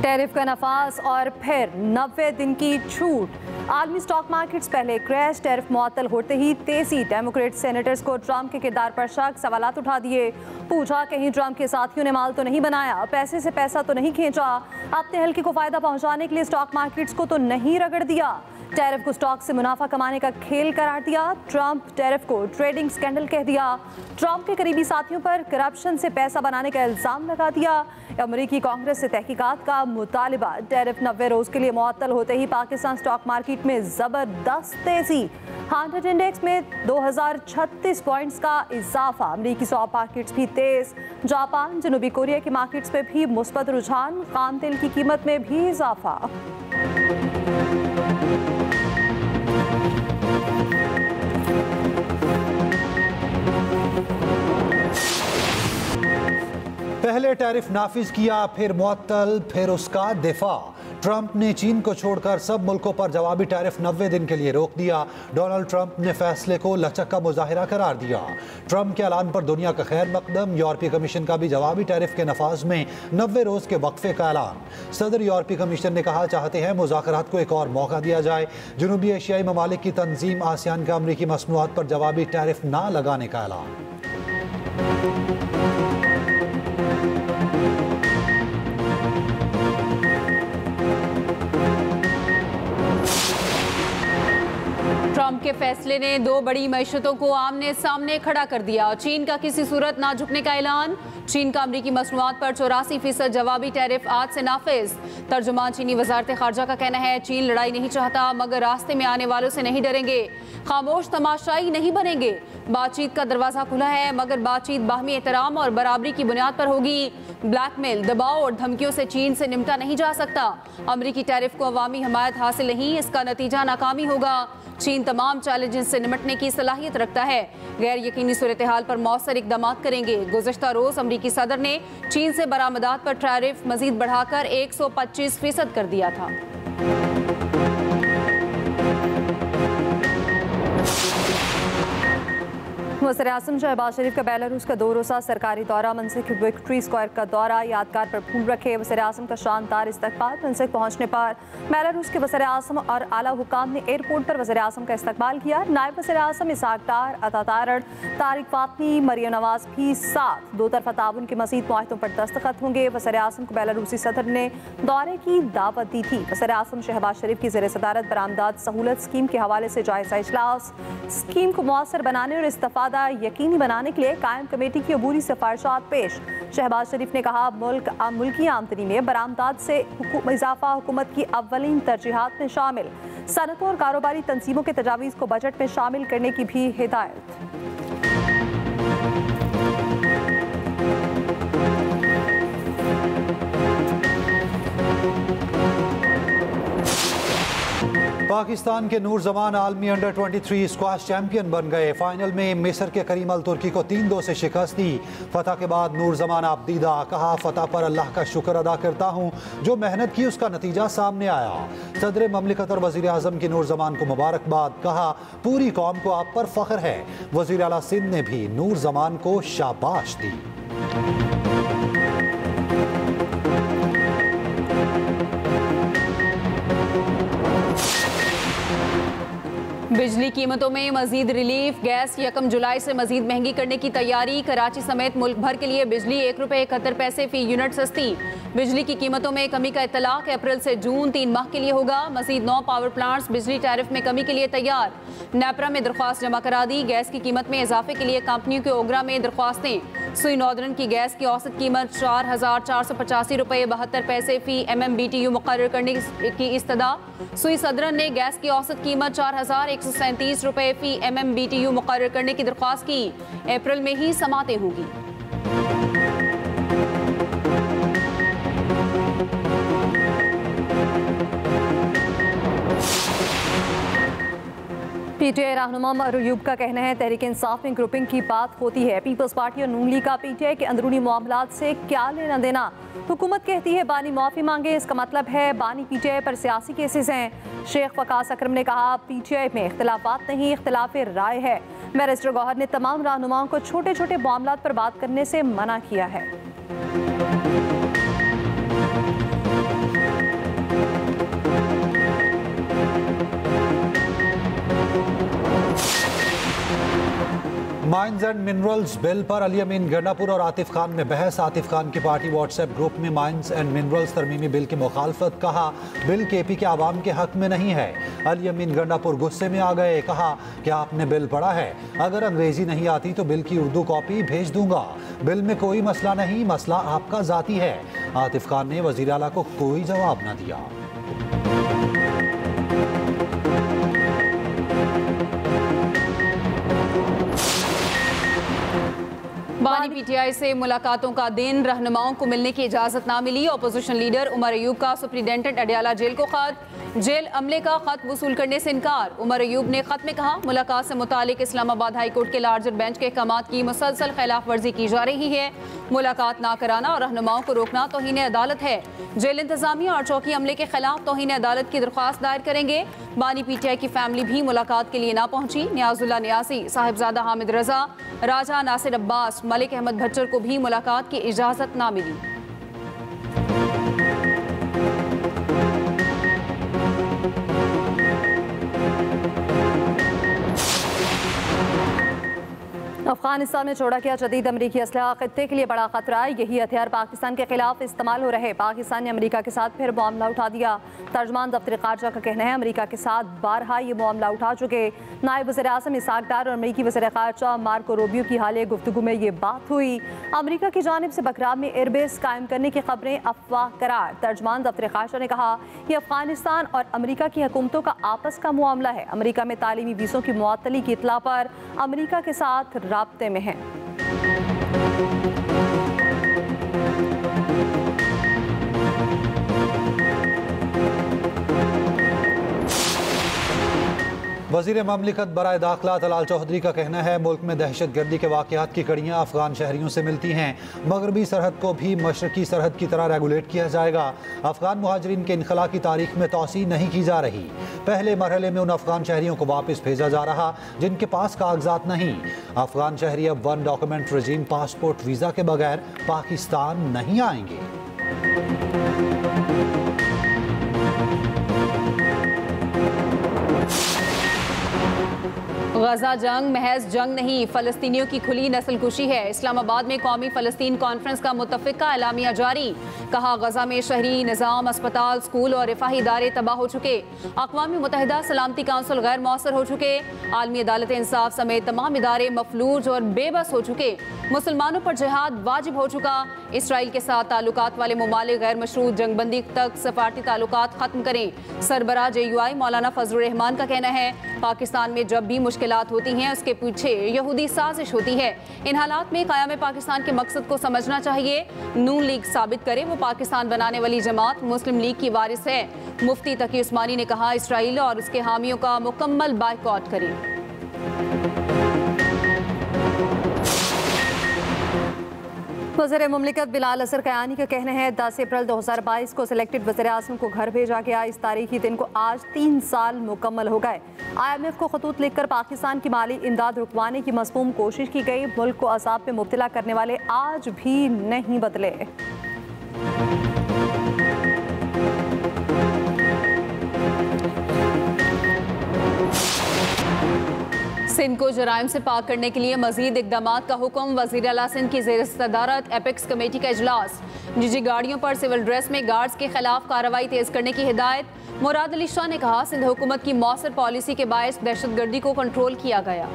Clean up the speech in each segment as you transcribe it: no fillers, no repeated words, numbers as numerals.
Tariff का नफाज और फिर 90 दिन की छूट। आलमी स्टॉक मार्केट्स पहले क्रैश, टैरिफ मुअत्तल होते ही तेजी। डेमोक्रेट सेनेटर्स को ट्रंप के किरदार पर शक, सवालात उठा दिए। पूछा कहीं ट्रंप के साथियों ने माल तो नहीं बनाया, पैसे से पैसा तो नहीं खींचा, अपने हल्के को फायदा पहुंचाने के लिए स्टॉक मार्केट्स को तो नहीं रगड़ दिया। टैरिफ को स्टॉक से मुनाफा कमाने का खेल करार दिया। ट्रंप टैरिफ को ट्रेडिंग स्कैंडल कह दिया। ट्रंप के करीबी साथियों पर करप्शन से पैसा बनाने का इल्जाम लगा दिया। अमेरिकी कांग्रेस से तहकीकात का मुतालिबा। टैरिफ 90 रोज के लिए मुअत्तल होते ही पाकिस्तान स्टॉक मार्केट में जबरदस्त तेजी। हार्वर्ड इंडेक्स में 2036 पॉइंट्स का इजाफा। अमेरिकी स्टॉक मार्केट्स भी तेज। जापान, जनूबी कोरिया की मार्केट्स में भी मुस्बत रुझान। खाम तेल की कीमत में भी इजाफा। पहले टैरिफ नाफिज किया, फिर मुअत्तल, फिर उसका दिफा। ट्रंप ने चीन को छोड़कर सब मुल्कों पर जवाबी टैरिफ 90 दिन के लिए रोक दिया। डोनाल्ड ट्रंप ने फैसले को लचक का मुजाहिरा करार दिया। ट्रंप के ऐलान पर दुनिया का खैर मकदम। यूरोपीय कमीशन का भी जवाबी टैरिफ के नफाज में 90 रोज के वक्फे का ऐलान। सदर यूरोपीय कमीशन ने कहा, चाहते हैं मुज़ाकरात को एक और मौका दिया जाए। जनूबी एशियाई ममालिक की तंजीम आसियान का अमरीकी मसनूआत पर जवाबी टैरिफ ना लगाने का ऐलान। ट्रंप के फैसले ने दो बड़ी मईशतों को आमने सामने खड़ा कर दिया। चीन का किसी सूरत ना झुकने का ऐलान। चीन का अमरीकी मसनूआत पर 84% जवाबी टैरिफ आज से नाफिज। तर्जुमान चीनी वजारत खारजा का कहना है, चीन लड़ाई नहीं चाहता मगर रास्ते में आने वालों से नहीं डरेंगे। खामोश तमाशाई नहीं बनेंगे। बातचीत का दरवाजा खुला है मगर बातचीत बाहमी एहतराम और बराबरी की बुनियाद पर होगी। ब्लैकमेल, दबाव और धमकियों से चीन से निपटा नहीं जा सकता। अमरीकी टैरिफ को अवामी हमायत हासिल नहीं, इसका नतीजा नाकामी होगा। चीन तमाम चैलेंजेस से निपटने की सलाहियत रखता है। गैर यकीनी सूरत हाल पर मौसर इकदाम करेंगे। गुज़िश्ता रोज अमरीकी सदर ने चीन से बरामदात पर टैरिफ मजीद बढ़ाकर 125% कर दिया था। वज़ीर-ए-आज़म शहबाज शरीफ का बेलारूस का 2 रोज़ा सरकारी दौरा। मनसिक विक्ट्री स्क्वायर का दौरा यादगार पर फूल रखे। वज़ीर-ए-आज़म का शानदार इस्तकबाल। मनसिक पहुँचने पर बेलारूस के वज़ीर-ए-आज़म और आला हुकाम ने एयरपोर्ट पर वज़ीर-ए-आज़म का इस्तकबाल किया। नायब वज़ीर-ए-आज़म इसहाक डार, अता तारड़, तारिक फातमी, मरियम नवाज भी साथ। दो तरफ़ा ताउन के मज़ीद मुआहदों पर दस्तखत होंगे। वज़ीर-ए-आज़म को बेलारूसी सदर ने दौरे की दावत दी थी। वज़ीर-ए-आज़म शहबाज शरीफ की ज़ेर सदारत बरामदात सहूलत स्कीम के हवाले से जायज़ा इजलास। स्कीम को मौसर बनाने और इस्तिफादा यकीनी बनाने के लिए कायम कमेटी की अबूरी सिफारिशात पेश। शहबाज शरीफ ने कहा, मुल्की आमदनी में बरामदात से इजाफा हुकूमत की अव्वलीन तरजीहात में शामिल। सनतों और कारोबारी तंजीमों के तजावीज़ को बजट में शामिल करने की भी हिदायत। पाकिस्तान के नूर जमान आलमी अंडर 23 स्क्वाश चैंपियन बन गए। फाइनल में मिस्र के करीम अल तुर्की को 3-2 से शिकस्त दी। फतह के बाद नूर जमान आबदीदा कहा, फतह पर अल्लाह का शुक्र अदा करता हूँ, जो मेहनत की उसका नतीजा सामने आया। सदर ममलिकत और वज़ीर आज़म की नूर जमान को मुबारकबाद। कहा, पूरी कौम को आप पर फख्र है। वज़ीर आला सिंध ने भी नूर जमान को शाबाश दी। बिजली कीमतों में मजीद रिलीफ। गैस 1 जुलाई से मजीद महंगी करने की तैयारी। कराची समेत मुल्क भर के लिए बिजली ₹1.71 फी यूनिट सस्ती। बिजली की कीमतों में कमी का इत्तलाक अप्रैल से जून 3 माह के लिए होगा। मजीद 9 पावर प्लांट्स बिजली टैरिफ में कमी के लिए तैयार। नेपरा में दरख्वास्त जमा करा दी। गैस की कीमत में इजाफे के लिए कंपनियों के ओगरा में दरख्वास्तें। सुई नॉर्दर्न की गैस की औसत कीमत ₹4,485.72 फी MMBTU मुकर्रर करने की इस्तदा। सुई सदरन ने गैस की औसत कीमत ₹4,137 फी MMBTU मुकर्रर करने की दरख्वास्त की। अप्रैल में ही समातें होगी। पीटीआई रहनुमा मर अयूब का कहना है, तहरीक इंसाफ में ग्रुपिंग की बात होती है। पीपल्स पार्टी और नून लीग का पीटीआई के अंदरूनी मामलात से क्या लेना देना। हुकूमत कहती है बानी माफ़ी मांगे, इसका मतलब है बानी पीटीआई पर सियासी केसेस हैं। शेख वकास अकरम ने कहा, पीटीआई में इख्तलाफात नहीं, इख्तलाफ राय है। बैरिस्टर गौहर ने तमाम रहनुमाओं को छोटे छोटे मामलात पर बात करने से मना किया है। माइंस एंड मिनरल्स बिल पर अली अमीन गंडापुर और आतिफ खान में बहस। आतिफ खान की पार्टी व्हाट्सएप ग्रुप में माइंस एंड मिनरल्स तरमीमी बिल की मुखालफत, कहा बिल केपी के आवाम के हक में नहीं है। अली अमीन गंडापुर गुस्से में आ गए, कहा कि आपने बिल पढ़ा है, अगर अंग्रेजी नहीं आती तो बिल की उर्दू कॉपी भेज दूंगा। बिल में कोई मसला नहीं, मसला आपका जाती है। आतिफ खान ने वजीर आला को कोई जवाब न दिया। बानी पीटीआई से मुलाकातों का दिन, रहनुमाओं को मिलने की इजाजत ना मिली। अपोजिशन लीडर उमर अयूब का सुप्रिंटेंडेंट अडयाला जेल को खत, जेल अमले का खत वसूल करने से इनकार। उमर अयूब ने खत में कहा मुलाकात से मुतालिक इस्लामाबाद हाई कोर्ट के लार्जर बेंच के अहकामात की मुसलसल खिलाफ वर्जी की जा रही है। मुलाकात ना कराना और रहनुमाओं को रोकना तौहीन अदालत है। जेल इंतजामिया और चौकी अमले के खिलाफ तौहीन अदालत की दरख्वास्त दायर करेंगे। बानी पीटीआई की फैमिली भी मुलाकात के लिए ना पहुंची। नियाजुल्लाह नियासी, साहिबजादा हामिद रजा, राजा नासिर अब्बास, मलिक अहमद भच्चर को भी मुलाकात की इजाजत ना मिली। अफगानिस्तान में छोड़ा गया जदीद अमरीकी असलहा खित्ते के लिए बड़ा खतरा है। यही हथियार पाकिस्तान के खिलाफ इस्तेमाल हो रहे। पाकिस्तान ने अमरीका के साथ फिर मामला उठा दिया। तर्जमान दफ्तर खारजा का कहना है अमरीका के साथ बारहा ये मामला उठा चुके। नायब वज़ीर-ए-आज़म इसहाक डार और अमरीकी वज़ीर खारजा मार्को रूबियो की हालिया गुफ्तगू में ये बात हुई। अमरीका की जानिब से बकराम में एयरबेस कायम करने की खबरें अफवाह करार। तर्जमान दफ्तर खारजा ने कहा कि अफगानिस्तान और अमरीका की हुकूमतों का आपस का मामला है। अमरीका में तालीमी वीज़ों की मुअत्तली की इत्तला पर अमरीका के साथ राब्ते में है। वज़ीर ममलिकत बराए दाखिला तलाल चौधरी का कहना है मुल्क में दहशत गर्दी के वाक़यात की कड़ियाँ अफगान शहरियों से मिलती हैं। मगरबी सरहद को भी मशरकी सरहद की तरह रेगुलेट किया जाएगा। अफगान मुहाजिरीन के इनखला की तारीख में तौसी नहीं की जा रही। पहले मरहले में उन अफगान शहरियों को वापस भेजा जा रहा जिनके पास कागजात नहीं। अफगान शहरी अब वन डॉक्यूमेंट रजीम पासपोर्ट वीज़ा के बगैर पाकिस्तान नहीं आएंगे। गजा जंग महज जंग नहीं, फलस्तीनियों की खुली नस्लकुशी है। इस्लामाबाद में कौमी फलस्तीन कॉन्फ्रेंस का मुत्तफ़िका एलामिया जारी। कहा गजा में शहरी निज़ाम, अस्पताल, स्कूल और रिफाही इदारे तबाह हो चुके। अक़वाम मुत्तहिदा सलामती काउंसिल गैर मौसर हो चुके। आलमी अदालत इंसाफ समेत तमाम इदारे मफलूज और बेबस हो चुके। मुसलमानों पर जिहाद वाजिब हो चुका। इसराइल के साथ ताल्लुकात वाले ममालिक गैर मशरूत जंगबंदी तक सफारती ताल्लुकात खत्म करें। सरबराह JUI मौलाना फजलुर रहमान का कहना है पाकिस्तान में जब भी मुश्किलात होती हैं उसके पीछे यहूदी साजिश होती है। इन हालात में क़याम पाकिस्तान के मकसद को समझना चाहिए। नून लीग साबित करे वो पाकिस्तान बनाने वाली जमात मुस्लिम लीग की वारिस है। मुफ्ती तकी उस्मानी ने कहा इसराइल और उसके हामियों का मुकम्मल बायकॉट करें। वज़ीर मुमलिकत बिलाल असर कयानी का कहना है 10 अप्रैल 2022 को सिलेक्टेड वज़ीर-ए-आज़म को घर भेजा गया। इस तारीखी दिन को आज 3 साल मुकम्मल हो गए। IMF को खतूत लिखकर पाकिस्तान की माली इमदाद रुकवाने की मज़मूम कोशिश की गई। मुल्क को अज़ाब में मुब्तला करने वाले आज भी नहीं बदले। सिंध को जराइम से पाक करने के लिए मजीद इकदामात का हुक्म। वज़ीर आला सिंध की ज़ेर सदारत एपेक्स कमेटी का इजलास। निजी गाड़ियों पर सिविल ड्रेस में गार्ड्स के खिलाफ कार्रवाई तेज करने की हिदायत। मुराद अली शाह ने कहा सिंध हुकूमत की मौसर पॉलिसी के बायस दहशतगर्दी को कंट्रोल किया गया।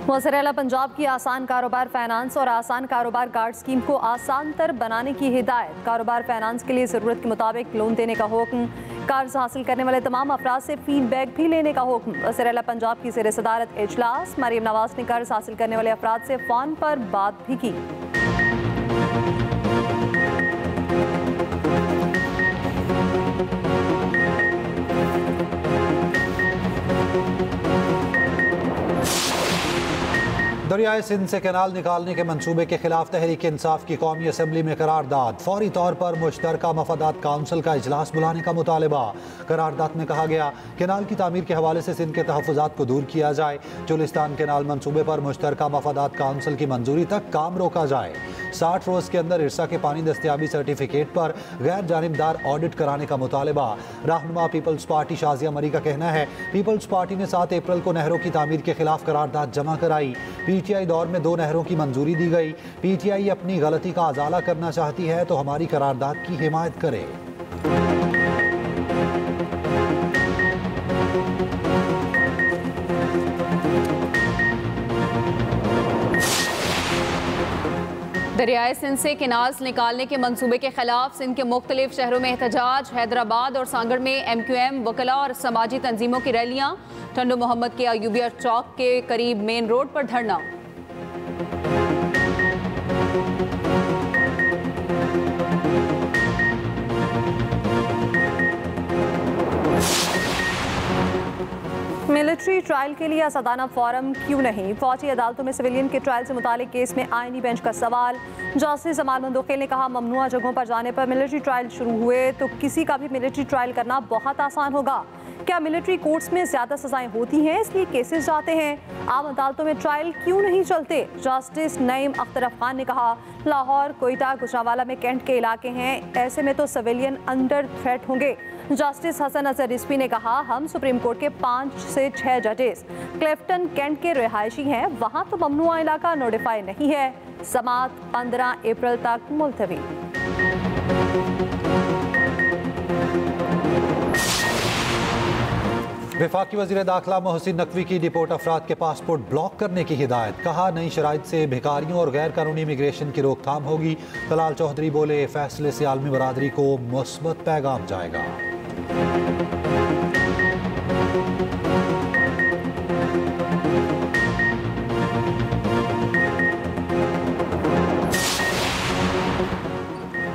वज़ीर आला पंजाब की आसान कारोबार फाइनेंस और आसान कारोबार कार्ड स्कीम को आसान तर बनाने की हिदायत। कारोबार फाइनेंस के लिए ज़रूरत के मुताबिक लोन देने का हुक्म। कर्ज हासिल करने वाले तमाम अफराद से फीडबैक भी लेने का हुक्म। वज़ीर आला पंजाब की ज़ेर सदारत इजलास। मरियम नवाज ने कर्ज हासिल करने वाले अफराद से फ़ोन पर बात भी की। दरियाए सिंध से कैनाल निकालने के मंसूबे के खिलाफ तहरीक इंसाफ की कौमी असम्बली में करारदाद। फौरी तौर पर मुश्तरका मफादात काउंसिल का इजलास बुलाने का मुतालबा। करारदाद में कहा गया कैनाल की तामीर के हवाले से सिंध के तहफ़्फ़ुज़ात को दूर किया जाए। चुलिस्तान कैनाल मंसूबे पर मुश्तरका मफादात काउंसिल की मंजूरी तक काम रोका जाए। 60 रोज के अंदर इरसा के पानी दस्तियाबी सर्टिफिकेट पर गैर जानिबदार ऑडिट कराने का मुतालबा। रहनुमा पीपल्स पार्टी शाजिया मरी का कहना है पीपल्स पार्टी ने 7 अप्रैल को नहरों की तामीर के खिलाफ करारदाद जमा कराई। पीटीआई दौर में 2 नहरों की मंजूरी दी गई। पीटीआई अपनी गलती का अजाला करना चाहती है तो हमारी करारदाद की हिमायत करे। दरियाए सिंध से केनाल्स निकालने के मंसूबे के खिलाफ सिंध के मुख्तलिफ शहरों में एहतजाज। हैदराबाद और सांगड़ में MQM वकला और समाजी तंजीमों की रैलियां। टंडो मोहम्मद के अयूबिया चौक के करीब मेन रोड पर धरना। मिलिट्री ट्रायल के लिए असदाना फॉरम क्यों नहीं? फौजी अदालतों में सिविलियन के ट्रायल से मुतालिक केस में आईनी बेंच का सवाल। जस्टिस जमाल मंदोखेल ने कहा ममनुआ जगहों पर जाने पर मिलिट्री ट्रायल शुरू हुए तो किसी का भी मिलिट्री ट्रायल करना बहुत आसान होगा। क्या मिलिट्री कोर्ट्स में ज्यादा सजाएं होती हैं इसलिए केसेस जाते हैं? आम अदालतों में ट्रायल क्यों नहीं चलते? जस्टिस नईम अख्तर अफगान ने कहा लाहौर, कोयटा, गुजरांवाला में कैंट के इलाके हैं, ऐसे में तो सिविलियन अंडर थ्रेट होंगे। जस्टिस हसन अजहर रिजवी ने कहा हम सुप्रीम कोर्ट के 5 से 6 जजेस क्लिफ्टन कैंट के रिहायशी हैं, वहां तो ममनुआ इलाका नोटिफाई नहीं है। समात 15 अप्रैल तक मुलतवी। वफाकी वज़ीर दाखिला मोहसिन नकवी की डिपोर्ट अफराद के पासपोर्ट ब्लॉक करने की हिदायत। कहा नई शराइत से भिखारियों और गैर कानूनी इमिग्रेशन की रोकथाम होगी। तलाल चौधरी बोले फैसले से आलमी बरादरी को मुस्बत पैगाम जाएगा।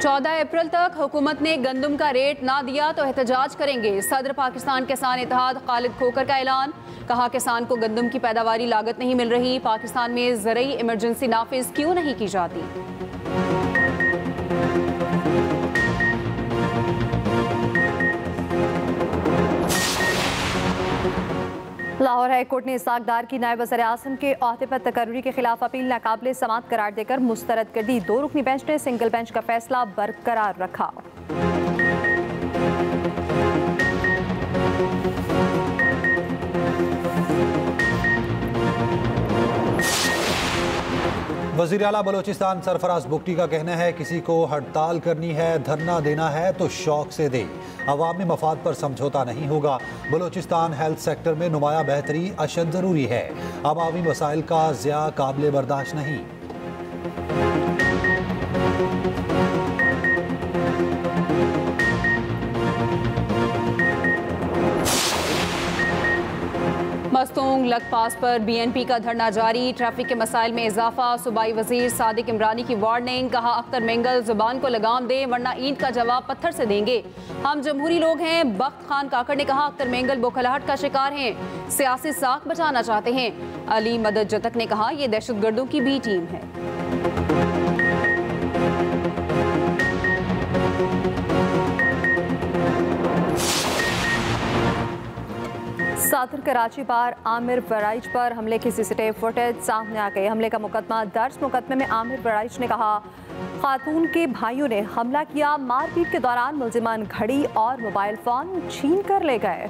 चौदह अप्रैल तक हुकूमत ने गंदम का रेट ना दिया तो एहतजाज करेंगे। सदर पाकिस्तान किसान इत्तेहाद खालिद खोकर का ऐलान। कहा किसान को गंदम की पैदावारी लागत नहीं मिल रही। पाकिस्तान में ज़रूरी इमरजेंसी नाफिज क्यों नहीं की जाती? लाहौर हाई कोर्ट ने इसाक डार की नायब वज़ीर आज़म के ओहदे पर तकर्री के खिलाफ अपील नाकाबिले समात करार देकर मुस्तरद कर दी। 2 रुकनी बेंच ने सिंगल बेंच का फैसला बरकरार रखा। वज़ीर आला बलोचिस्तान सरफराज बुगटी का कहना है किसी को हड़ताल करनी है, धरना देना है तो शौक से दे, अवामी मफाद पर समझौता नहीं होगा। बलोचिस्तान हेल्थ सेक्टर में नुमाया बेहतरी अशद ज़रूरी है, अवामी वसाइल का ज़िया काबिल बर्दाश्त नहीं। मस्तूंग लग पास पर BNP का धरना जारी। ट्रैफिक के मसाइल में इजाफा। सूबाई वजीर सादिक इमरानी की वार्निंग। कहा अख्तर मेंगल जुबान को लगाम दे वरना ईंट का जवाब पत्थर से देंगे। हम जमहूरी लोग हैं। बख्त खान काकड़ ने कहा अख्तर मेंगल बौखलाहट का शिकार हैं, सियासी साख बचाना चाहते हैं। अली मदद जतक ने कहा यह दहशतगर्दों की बी टीम है। सादर कराची बार आमिर वराइच पर हमले की CCTV फुटेज सामने आ गई। हमले का मुकदमा दर्ज। मुकदमे में आमिर वराइच ने कहा खातून के भाइयों ने हमला किया। मारपीट के दौरान मुल्जिमान घड़ी और मोबाइल फोन छीन कर ले गए।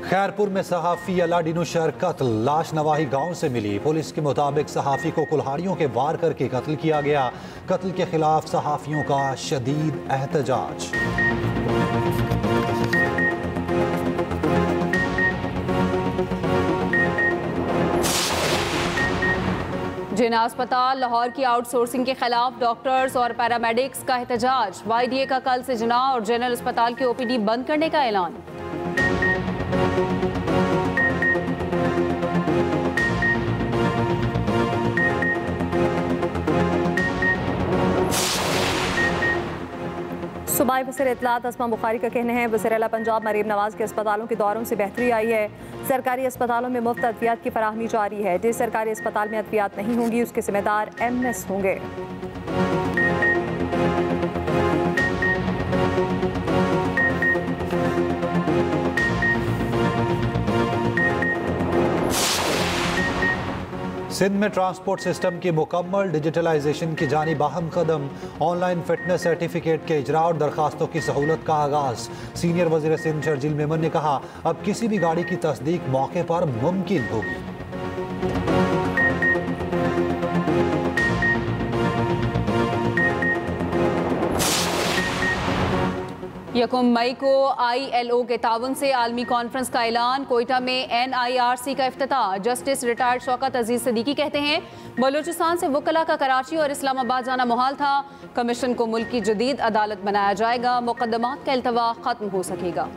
खैरपुर में सहाफ़ी अलाडीनो शहर कत्ल। लाश नवाही गांव से मिली। पुलिस के मुताबिक सहाफ़ी को कुल्हाड़ियों के वार करके कत्ल किया गया। कत्ल के खिलाफ सहाफ़ियों का शदीद एहतजाज। जिना अस्पताल लाहौर की आउटसोर्सिंग के खिलाफ डॉक्टर्स और पैरामेडिक्स का एहतजाज। YDA का कल से जिना और जनरल अस्पताल के OPD बंद करने का ऐलान। सूबाई वज़ीर इत्तलात अस्मा बुखारी का कहना है वज़ीर आला पंजाब मरीम नवाज के अस्पतालों के दौरों से बेहतरी आई है। सरकारी अस्पतालों में मुफ्त अद्वियात की फराहमी जारी है। जिस सरकारी अस्पताल में अद्वियात नहीं होंगी उसके जिम्मेदार MS होंगे। सिंध में ट्रांसपोर्ट सिस्टम की मुकम्मल डिजिटलाइजेशन की जानिब अहम कदम। ऑनलाइन फिटनेस सर्टिफिकेट के इजरा और दरखास्तों की सहूलत का आगाज। सीनियर वजीर सिंध शर्जील मेमन ने कहा, अब किसी भी गाड़ी की तस्दीक मौके पर मुमकिन होगी। यकम मई को ILO के ताउन से आलमी कॉन्फ्रेंस का ऐलान। कोयटा में NIRC का इफ्तिताह। जस्टिस रिटायर्ड शौकत अजीज सिद्दीकी कहते हैं, बलूचिस्तान से वकला का कराची और इस्लामाबाद जाना मुहाल था। कमीशन को मुल्क की जदीद अदालत बनाया जाएगा। मुकदमात का अल्तवा खत्म हो सकेगा।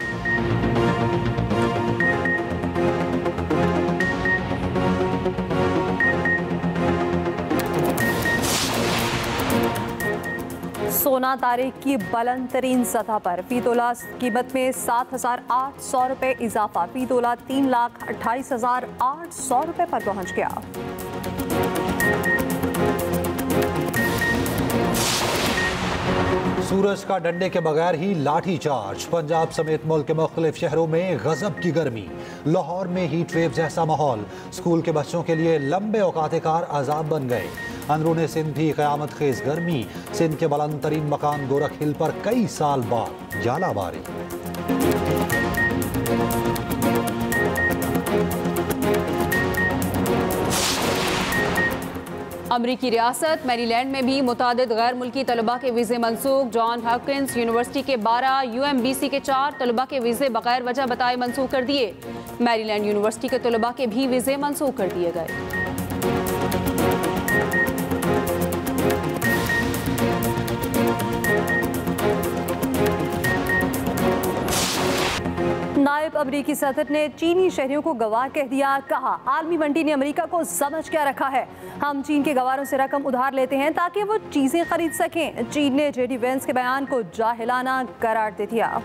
सोना तारीख की बुलंद तरीन सतह पर। फी तोला कीमत में 7,800 रुपये इजाफा। फी तोला 3,28,800 रुपये पर पहुंच गया। सूरज का डंडे के बगैर ही लाठी चार्ज। पंजाब समेत मुल्क के मुख्तलिफ शहरों में गजब की गर्मी। लाहौर में हीट वेव जैसा माहौल। स्कूल के बच्चों के लिए लंबे औकाते कार अजाब बन गए। अंदरूने सिंध भी क़यामत खेज गर्मी। सिंध के बुलंद तरीन मकान गोरख हिल पर कई साल बाद जालाबारी। अमरीकी रियासत मैरीलैंड में भी मुतादिद गैर मुल्की तलबा के वीज़े मनसूख। जॉन हॉपकिंस यूनिवर्सिटी के 12, UMBC के 4 तलबा के वीज़े बगैर वजह बताए मनसूख कर दिए। मैरीलैंड यूनिवर्सिटी के तलबा के भी वीज़े मनसूख कर दिए गए। नायब अमरीकी सदर ने चीनी शहरियों को गवाह कह दिया। कहा, आलमी मंडी ने अमरीका को समझ क्या रखा है। हम चीन के गवारों से रकम उधार लेते हैं ताकि वो चीजें खरीद सकें। चीन ने JD वेंस के बयान को जाहिलाना करार दे दिया।